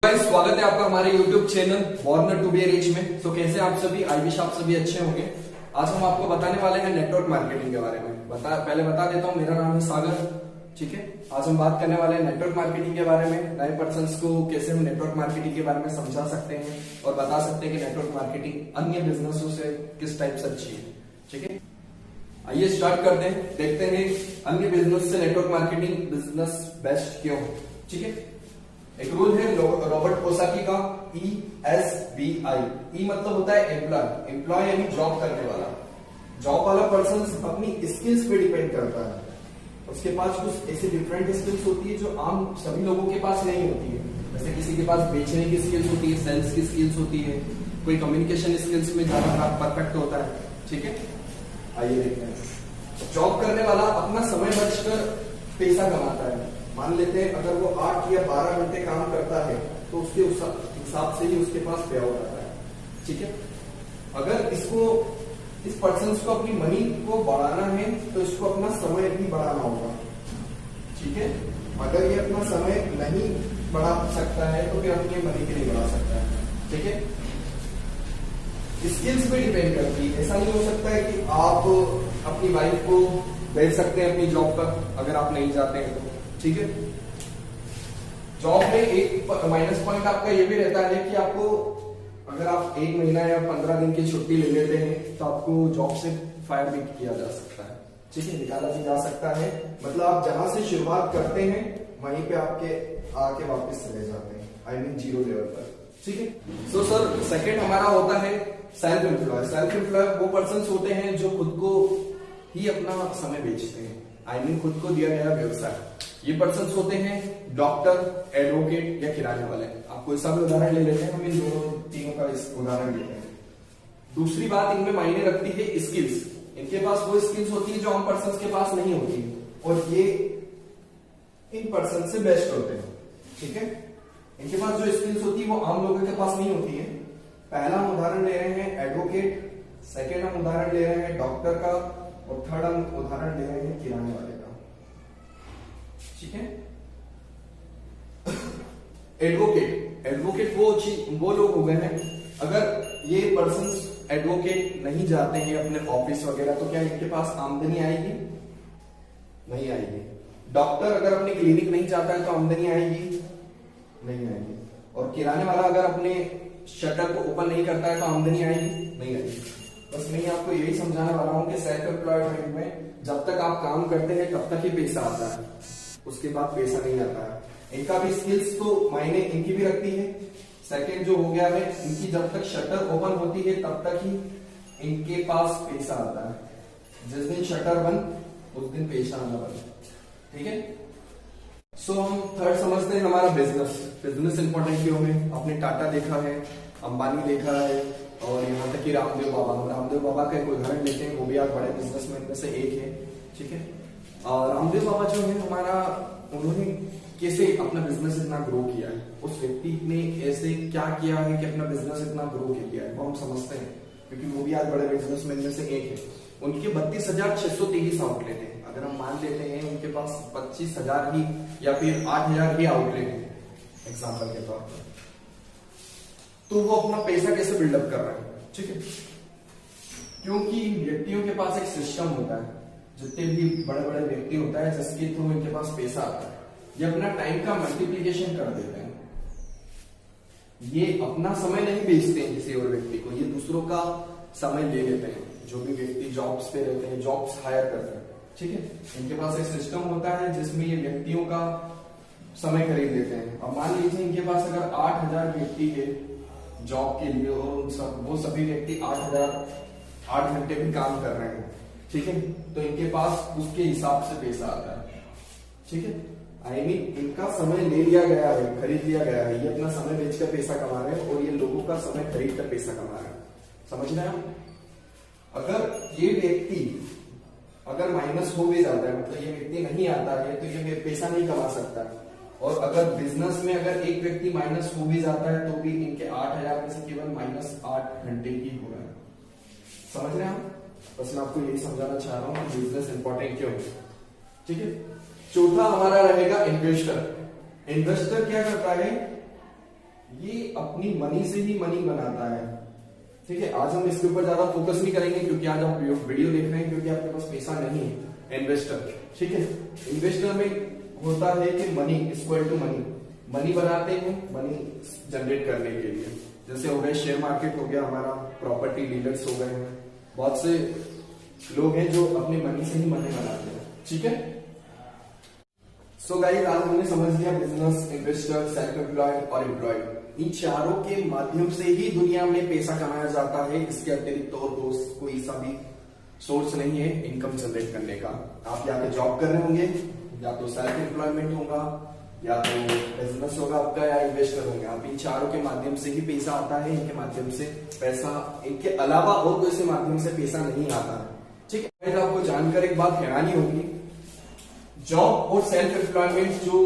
Guys, स्वागत है आपका हमारे YouTube channel born to be rich में। तो कैसे आप सभी, आई विश आप सभी अच्छे होंगे। आज हम आपको बताने वाले हैं नेटवर्क मार्केटिंग के बारे में। पहले बता देता हूँ, मेरा नाम है सागर। ठीक है, आज हम बात करने वाले हैं नेटवर्क मार्केटिंग के बारे में। नए पर्सन्स को कैसे हम नेटवर्क मार्केटिंग के बारे में समझा सकते हैं और बता सकते हैं कि नेटवर्क मार्केटिंग अन्य बिजनेसों से किस टाइप से अच्छी है। ठीक है, आइए स्टार्ट करते हैं। देखते हैं अन्य बिजनेस से नेटवर्क मार्केटिंग बिजनेस बेस्ट क्यों। ठीक है, एक रूल है रॉबर्ट कोसाकी का, ESBI। ई मतलब होता है एम्प्लॉय, एम्प्लॉय यानी जॉब करने वाला। जॉब वाला पर्सन अपनी स्किल्स पे डिपेंड करता है। उसके पास कुछ ऐसी डिफरेंट स्किल्स होती है जो आम सभी लोगों के पास नहीं होती है। जैसे किसी के पास बेचने की स्किल्स होती है, सेल्स की स्किल्स होती है, कोई कम्युनिकेशन स्किल्स में ज्यादा परफेक्ट होता है। ठीक है, आइए देखते हैं। जॉब करने वाला अपना समय बचकर पैसा कमाता है। मान लेते हैं अगर वो 8 या 12 घंटे काम करता है तो उसके हिसाब से ही उसके पास पे आउट आता है। ठीक है, अगर इस पर्सन को अपनी मनी को बढ़ाना है तो इसको अपना समय भी बढ़ाना होगा। ठीक है, अगर ये अपना समय नहीं बढ़ा सकता है तो फिर अपनी मनी भी नहीं बढ़ा सकता है। ठीक है, स्किल्स पे डिपेंड करती है। ऐसा नहीं हो सकता है कि आप अपनी वाइफ को भेज सकते हैं अपनी जॉब पर अगर आप नहीं जाते हैं तो। ठीक है, जॉब में एक माइनस पॉइंट आपका ये भी रहता है कि आपको अगर आप 1 महीना या 15 दिन की छुट्टी ले लेते हैं तो आपको जॉब से फायर भी किया जा सकता है। ठीक है, निकाला भी जा सकता है। मतलब आप जहां से शुरुआत करते हैं वहीं पे आपके आके वापस चले जाते हैं, आई मीन 0 लेवल पर। ठीक है, सो सर सेकंड हमारा होता है सेल्फ एम्प्लॉय। सेल्फ एम्प्लॉय वो पर्सन होते हैं जो खुद को ही अपना समय बेचते हैं, आई मीन खुद को दिया गया व्यवसाय। ये पर्सन होते हैं डॉक्टर, एडवोकेट या किराने वाले। आप कोई सा भी उदाहरण ले लेते हैं, हम इन तीनों का उदाहरण लेते हैं। दूसरी बात इनमें मायने रखती है स्किल्स। इनके पास वो स्किल्स होती है जो आम पर्सन के पास नहीं होती और ये इन पर्सन से बेस्ट होते हैं। ठीक है, इनके पास जो स्किल्स होती है वो आम लोगों के पास नहीं होती है। पहला हम उदाहरण ले रहे हैं एडवोकेट, सेकेंड हम उदाहरण ले रहे हैं डॉक्टर का और थर्ड हम उदाहरण ले रहे हैं किराने वाले का। ठीक है, एडवोकेट वो लोग हो गए हैं। अगर ये पर्सन एडवोकेट नहीं जाते हैं अपने ऑफिस वगैरह तो क्या इनके पास आमदनी आएगी? नहीं आएगी। डॉक्टर अगर अपने क्लिनिक नहीं जाता है तो आमदनी आएगी? नहीं आएगी। और किराने वाला अगर अपने शटर को ओपन नहीं करता है तो आमदनी आएगी? नहीं आएगी। बस मैं आपको यही समझाने वाला हूं कि सेल्फ एम्प्लॉयमेंट में जब तक आप काम करते हैं तब तक ही पैसा आता है, उसके बाद पैसा नहीं आता है। इनका भी स्किल्स तो मायने इनकी भी रखती है। सेकंड जो हो गया है, इनकी जब तक शटर ओपन होती है तब तक ही इनके पास पैसा आता है। जिस दिन शटर बंद उस दिन पैसा आना बंद। ठीक है, सो हम थर्ड समझते हैं हमारा बिजनेस इंपॉर्टेंट क्यों है। आपने टाटा देखा है, अंबानी देखा है और यहाँ तक कि रामदेव बाबा का एक उदाहरण लेते हैं, वो भी आप बड़े बिजनेसमैन में से एक है। ठीक है, रामदेव बाबा जो है हमारा, उन्होंने कैसे अपना बिजनेस इतना ग्रो किया है, उस व्यक्ति ने ऐसे क्या किया है कि अपना बिजनेस इतना ग्रो किया है, वो हम समझते हैं क्योंकि वो भी आज बड़े बिजनेसमैन में से एक है। उनके 32,623 आउटलेट है। अगर हम मान लेते हैं उनके पास 25,000 ही या फिर 8,000 ही आउटलेट है एग्जाम्पल के तौर पर, तो वो अपना पैसा कैसे बिल्डअप कर रहे हैं। ठीक है, क्योंकि व्यक्तियों के पास एक सिस्टम होता है, जितने भी बड़े बड़े व्यक्ति होता है जिसके थ्रू इनके पास पैसा आता है, ये अपना टाइम का मल्टीप्लिकेशन कर देते हैं। ये अपना समय नहीं बेचते हैं किसी और व्यक्ति को, ये दूसरों का समय ले लेते हैं। जो भी व्यक्ति जॉब्स पे रहते हैं, जॉब्स हायर करते हैं, ठीक है, इनके पास एक सिस्टम होता है जिसमें ये व्यक्तियों का समय खरीद लेते हैं। अब मान लीजिए इनके पास अगर 8,000 व्यक्ति है जॉब के लिए और वो सभी व्यक्ति 8 घंटे भी काम कर रहे हैं। ठीक है, तो इनके पास उसके हिसाब से पैसा आता है। ठीक है, आई मीन इनका समय ले लिया गया है, खरीद लिया गया है। ये अपना समय बेचकर पैसा कमा रहे हैं और ये लोगों का समय खरीद कर पैसा कमा रहे हैं। समझ रहे हैं? अगर ये व्यक्ति अगर माइनस हो भी जाता है, मतलब ये व्यक्ति नहीं आता है तो ये पैसा नहीं कमा सकता। और अगर बिजनेस में अगर एक व्यक्ति माइनस हो भी जाता है तो भी इनके 8,000 में से केवल -8 घंटे ही हो रहा है। समझ रहे हैं? बस मैं आपको यही समझाना चाह रहा हूँ कि बिजनेस इंपॉर्टेंट क्यों है। ठीक है, चौथा हमारा रहेगा इन्वेस्टर। इन्वेस्टर क्या करता है, ये अपनी मनी से ही मनी बनाता है। ठीक है, आज हम इसके ऊपर ज्यादा फोकस नहीं करेंगे क्योंकि आज आप वीडियो देख रहे हैं क्योंकि आपके पास पैसा नहीं है। इन्वेस्टर, ठीक है, इन्वेस्टर में होता है कि money equal to money, money बनाते हैं मनी जनरेट करने के लिए। जैसे हो गए शेयर मार्केट हो गया हमारा, प्रॉपर्टी डीलर्स हो गए हैं, बहुत से लोग हैं जो अपने मनी से ही मनी बनाते हैं। ठीक है, सो गाइस आज हमने समझ लिया बिजनेस, इन्वेस्टर, सेल्फ एम्प्लॉयड और एम्प्लॉयड, इन चारों के माध्यम से ही दुनिया में पैसा कमाया जाता है। इसके अतिरिक्त और कोई सा भी सोर्स नहीं है इनकम जनरेट करने का। आप या तो जॉब कर रहे होंगे, या तो सेल्फ एम्प्लॉयमेंट होगा, या तो बिजनेस होगा आपका, या इन्वेस्टर होंगे आप। इन चारों के माध्यम से ही पैसा आता है, इनके माध्यम से पैसा, इनके अलावा और कोई से माध्यम से पैसा नहीं आता है। ठीक है, आपको जानकर एक बात हैरानी होगी, जॉब और सेल्फ एम्प्लॉयमेंट जो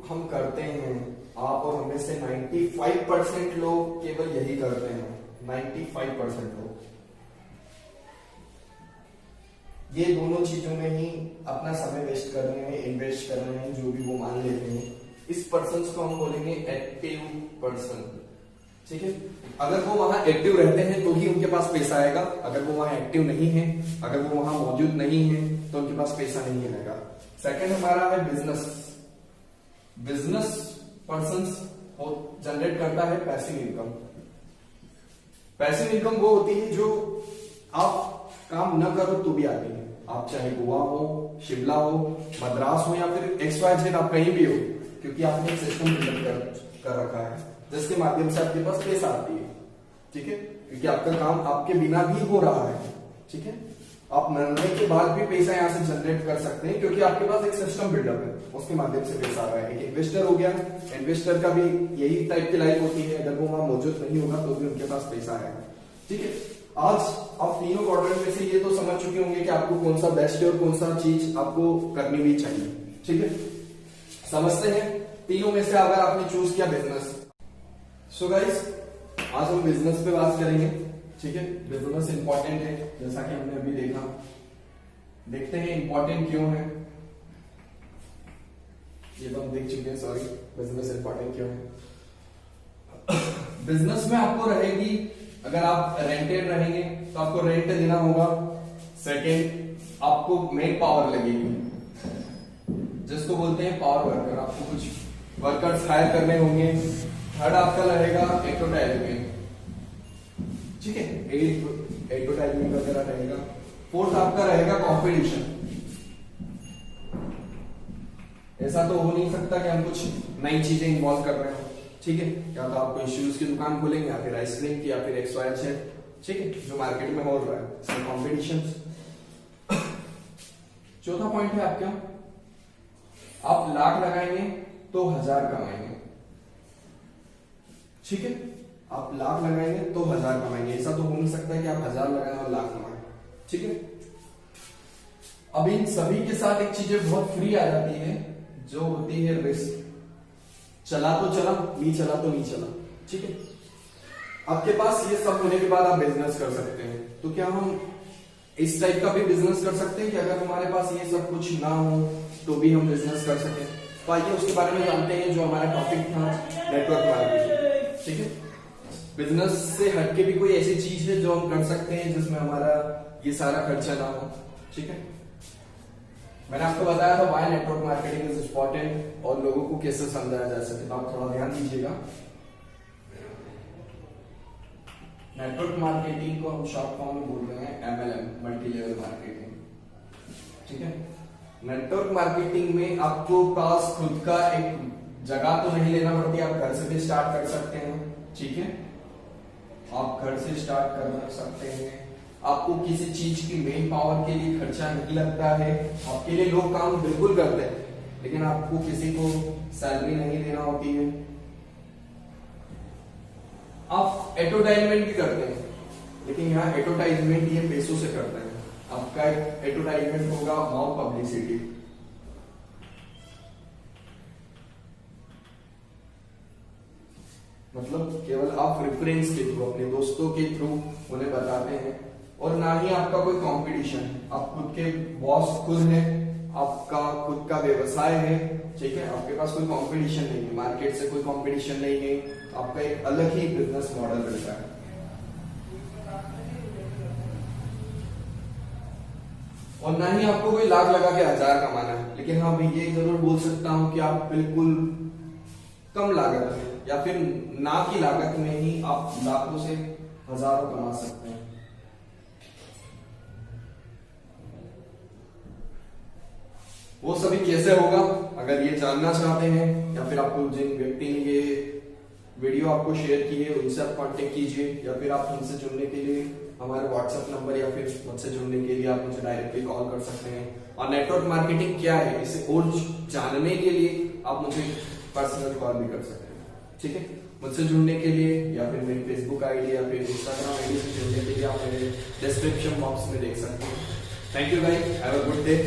हम करते हैं, आप और हमें से 95% लोग केवल यही करते हैं। 95% लोग ये दोनों चीजों में ही अपना समय वेस्ट कर रहे हैं, इन्वेस्ट कर रहे हैं, जो भी वो मान लेते हैं। इस पर्सन को हम बोलेंगे एक्टिव पर्सन। ठीक है, अगर वो वहां एक्टिव रहते हैं तो ही उनके पास पैसा आएगा, अगर वो वहां एक्टिव नहीं है, अगर वो वहां मौजूद नहीं है तो उनके पास पैसा नहीं आएगा। सेकंड हमारा है बिजनेस। बिजनेस पर्सन जनरेट करता है पैसिव इनकम। पैसिव इनकम वो होती है जो आप काम न करो तो भी आती है। आप चाहे गोवा हो, शिमला हो, मद्रास हो, या फिर XYZ आप कहीं भी हो, क्योंकि आपने एक सिस्टम डेवलप कर रखा है जिसके माध्यम से आपके पास पैसा आती है। ठीक है, क्योंकि आपका काम आपके बिना भी हो रहा है। ठीक है, आप मरने के बाद भी पैसा यहाँ से जनरेट कर सकते हैं क्योंकि आपके पास एक सिस्टम बिल्डअप है, उसके माध्यम से पैसा आ रहा है। एक इन्वेस्टर हो गया, इन्वेस्टर का भी यही टाइप की लाइफ होती है, अगर वो वहां मौजूद नहीं होगा तो भी उनके पास पैसा आएगा। ठीक है, आज आप तीनों क्वाड्रेंट में से ये तो समझ चुके होंगे कि आपको कौन सा बेस्ट है और कौन सा चीज आपको करनी भी चाहिए। ठीक है, समझते हैं तीनों में से अगर आपने चूज किया बिजनेस। सो गाइस आज हम बिजनेस पे बात करेंगे। ठीक है, बिजनेस इंपॉर्टेंट है जैसा कि हमने अभी देखा। देखते हैं इंपॉर्टेंट क्यों है, ये तो हम देख चुके हैं। सॉरी, बिजनेस इंपॉर्टेंट क्यों है। बिजनेस में आपको रहेगी, अगर आप रेंटेड रहेंगे तो आपको रेंट देना होगा। सेकेंड, आपको मेन पावर लगेगी, जिसको बोलते हैं पावर वर्कर, आपको कुछ वर्कर्स हायर करने होंगे। थर्ड आपका रहेगा एडवर्टाइजमेंट। ठीक है, एडवर्टाइजमेंट वगैरह रहेगा। फोर्थ आपका रहेगा कंपटीशन। ऐसा तो हो नहीं सकता कि हम कुछ नई चीजें इन्वॉल्व कर रहे हो। ठीक है, या तो आप कोई शूज की दुकान खोलेंगे, या फिर आइसक्रीम की, या फिर XYZ। ठीक है, जो मार्केट में हो रहा है, इसमें कॉम्पिटिशन। चौथा पॉइंट है आपका, आप लाख लगाएंगे तो 1000 कमाएंगे। ठीक है, आप लाख लगाएंगे तो 1000 कमाएंगे। ऐसा तो हो नहीं सकता कि आप 1000 लगाएं और लाख कमाएं। ठीक है, अब इन सभी के साथ एक चीजें बहुत फ्री आ जाती है, जो होती है रिस्क। चला तो चला, नहीं चला तो नहीं चला। ठीक है, आपके पास ये सब होने के बाद आप बिजनेस कर सकते हैं। तो क्या हम इस टाइप का भी बिजनेस कर सकते हैं कि अगर हमारे पास ये सब कुछ ना हो तो भी हम बिजनेस कर सकें? तो आइए उसके बारे में जानते हैं, जो हमारा टॉपिक था नेटवर्क मार्केटिंग। ठीक है, बिजनेस से हटके भी कोई ऐसी चीज है जो हम कर सकते हैं जिसमें हमारा ये सारा खर्चा ना हो। ठीक है, मैंने आपको बताया था why network marketing is important और लोगों को कैसे समझाया जा सके, तो आप थोड़ा ध्यान दीजिएगा। नेटवर्क मार्केटिंग को हम शॉर्ट फॉर्म में बोल रहे हैं MLM, मल्टी लेवल मार्केटिंग। ठीक है, नेटवर्क मार्केटिंग में आपको पास खुद का एक जगह तो नहीं लेना पड़ती, आप घर से भी स्टार्ट कर सकते हैं। ठीक है, आप घर से स्टार्ट कर सकते हैं। आपको किसी चीज की मेन पावर के लिए खर्चा नहीं लगता है। आपके लिए लोग काम बिल्कुल करते हैं, लेकिन आपको किसी को सैलरी नहीं देना होती है। आप एडवर्टाइजमेंट भी करते हैं, लेकिन यहाँ एडवर्टाइजमेंट ये पैसों से करते हैं। आपका एडवर्टाइजमेंट होगा माउथ पब्लिसिटी। मतलब केवल आप रेफरेंस के थ्रू, अपने दोस्तों के थ्रू उन्हें बताते हैं, और ना ही आपका कोई कंपटीशन है। आप खुद के बॉस खुद हैं, आपका खुद का व्यवसाय है, ठीक है, आपके पास कोई कंपटीशन नहीं है, मार्केट से कोई कंपटीशन नहीं है, आपका एक अलग ही बिजनेस मॉडल मिलता है। और ना ही आपको कोई लाख लगा के 1000 कमाना है, लेकिन हाँ मैं ये जरूर बोल सकता हूं कि आप बिल्कुल कम लागत में या फिर ना की लागत में ही आप लाखों से हजारों कमा सकते हैं। वो सभी कैसे होगा, अगर ये जानना चाहते हैं या फिर आपको जिन व्यक्ति ने ये वीडियो आपको शेयर की है उनसे आप कांटेक्ट कीजिए, या फिर आप हमसे जुड़ने के लिए हमारे व्हाट्सएप नंबर या फिर मुझसे जुड़ने के लिए आप मुझे डायरेक्टली कॉल कर सकते हैं। और नेटवर्क मार्केटिंग क्या है इसे और जानने के लिए आप मुझे पर्सनल कॉल भी कर सकते हैं। ठीक है, मुझसे जुड़ने के लिए या फिर मेरी फेसबुक आईडी या फिर इंस्टाग्राम आईडी से जुड़ने के लिए आप मेरे डिस्क्रिप्शन बॉक्स में देख सकते हैं। Thank you guys, have a good day.